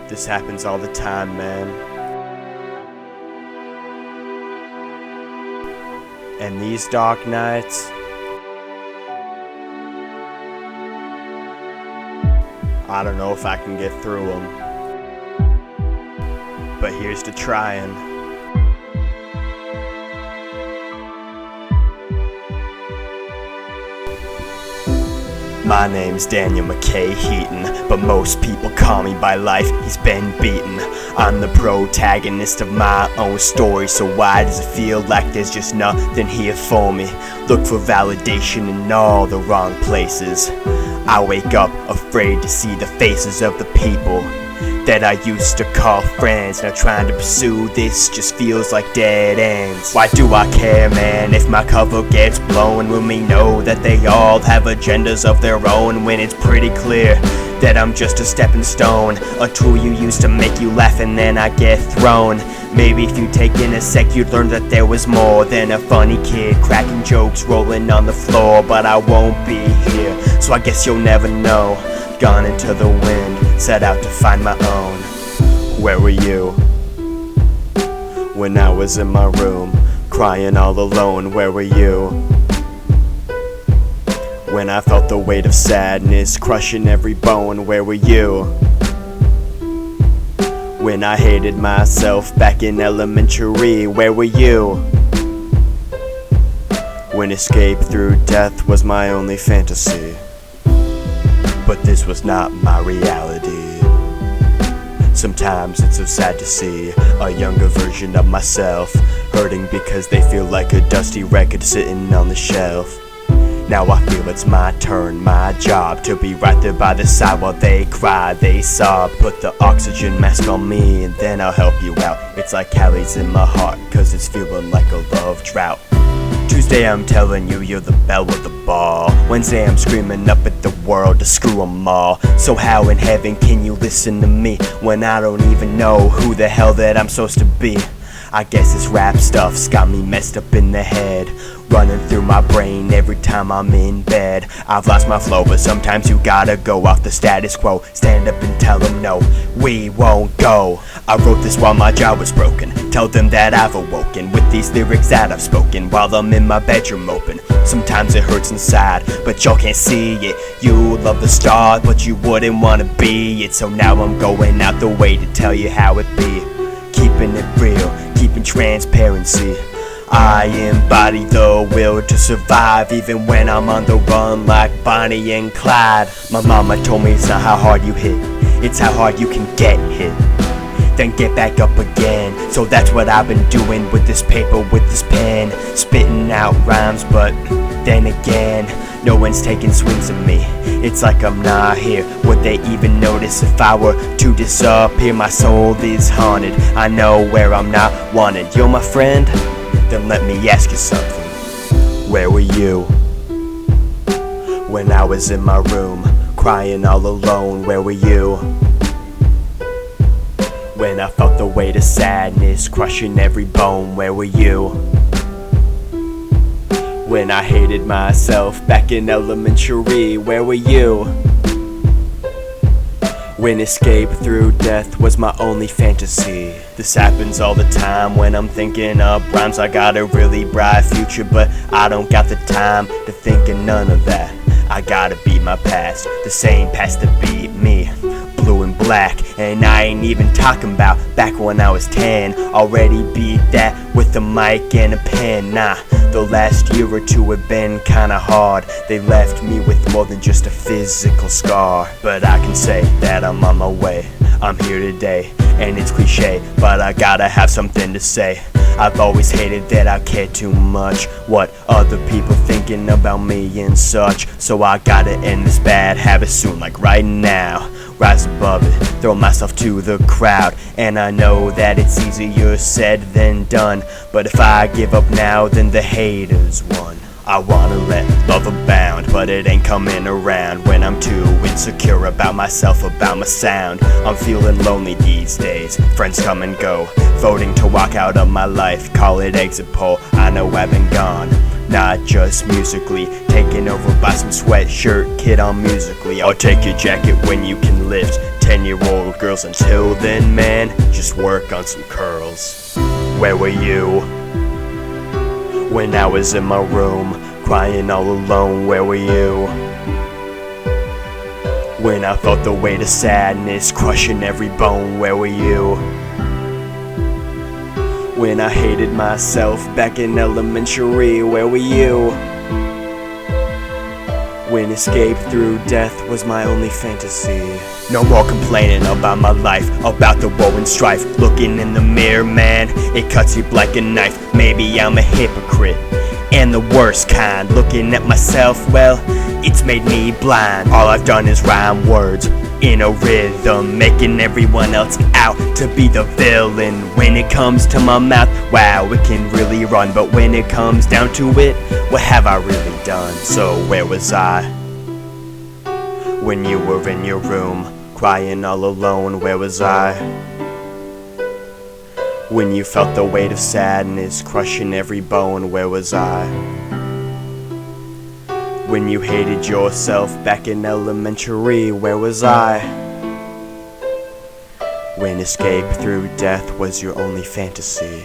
This happens all the time, man. And these dark nights, I don't know if I can get through them, but here's to trying. My name's Daniel McKay Heaton, but most people call me by life, he's been beaten. I'm the protagonist of my own story, so why does it feel like there's just nothing here for me? Look for validation in all the wrong places. I wake up afraid to see the faces of the people that I used to call friends. Now trying to pursue this just feels like dead ends. Why do I care, man, if my cover gets blown? When we know that they all have agendas of their own, when it's pretty clear that I'm just a stepping stone, a tool you use to make you laugh and then I get thrown. Maybe if you take in a sec you'd learn that there was more than a funny kid cracking jokes rolling on the floor. But I won't be here, so I guess you'll never know. Gone into the wind, set out to find my own. Where were you when I was in my room, crying all alone? Where were you when I felt the weight of sadness crushing every bone? Where were you when I hated myself back in elementary? Where were you when escape through death was my only fantasy? But this was not my reality. Sometimes it's so sad to see a younger version of myself hurting because they feel like a dusty record sitting on the shelf. Now I feel it's my turn, my job to be right there by the side while they cry, they sob. Put the oxygen mask on me and then I'll help you out. It's like Callie's in my heart, cause it's feeling like a love drought. Tuesday I'm telling you you're the belle of the ball. Wednesday I'm screaming up at the world to screw 'em all. So how in heaven can you listen to me when I don't even know who the hell that I'm supposed to be? I guess this rap stuff's got me messed up in the head, running through my brain every time I'm in bed. I've lost my flow, but sometimes you gotta go off the status quo. Stand up and tell them no, we won't go. I wrote this while my jaw was broken. Tell them that I've awoken with these lyrics that I've spoken while I'm in my bedroom open. Sometimes it hurts inside, but y'all can't see it. You love the stars, but you wouldn't wanna be it. So now I'm going out the way to tell you how it be. Keeping it real, keeping transparency. I embody the will to survive even when I'm on the run like Bonnie and Clyde. My mama told me it's not how hard you hit, it's how hard you can get hit, then get back up again. So that's what I've been doing with this paper, with this pen, spitting out rhymes, but then again, no one's taking swings at me. It's like I'm not here. Would they even notice if I were to disappear? My soul is haunted, I know where I'm not wanted. You're my friend? Then let me ask you something. Where were you when I was in my room, crying all alone? Where were you when I felt the weight of sadness crushing every bone? Where were you when I hated myself back in elementary? Where were you when escape through death was my only fantasy? This happens all the time when I'm thinking up rhymes. I got a really bright future, but I don't got the time to think of none of that. I gotta beat my past, the same past that beat me, blue and black. And I ain't even talking about back when I was 10. Already beat that with a mic and a pen. Nah, the last year or two have been kinda hard. They left me with more than just a physical scar. But I can say that I'm on my way, I'm here today. And it's cliche, but I gotta have something to say. I've always hated that I care too much, what other people thinking about me and such. So I gotta end this bad habit soon, like right now. Rise above it, throw myself to the crowd. And I know that it's easier said than done, but if I give up now, then the haters won. I wanna let love abound, but it ain't coming around when I'm too insecure about myself, about my sound. I'm feeling lonely these days, friends come and go, voting to walk out of my life, call it exit poll. I know I've been gone, not just musically, taken over by some sweatshirt kid on Musically. I'll take your jacket when you can lift 10-year-old girls. Until then, man, just work on some curls. Where were you when I was in my room, crying all alone? Where were you when I felt the weight of sadness crushing every bone? Where were you when I hated myself back in elementary? Where were you when escape through death was my only fantasy? No more complaining about my life, about the woe and strife. Looking in the mirror, man, it cuts you like a knife. Maybe I'm a hypocrite, and the worst kind. Looking at myself, well, it's made me blind. All I've done is rhyme words in a rhythm, making everyone else out to be the villain. When it comes to my mouth, wow, it can really run. But when it comes down to it, what have I really done? So where was I when you were in your room, crying all alone? Where was I when you felt the weight of sadness crushing every bone? Where was I when you hated yourself back in elementary? Where was I when escape through death was your only fantasy?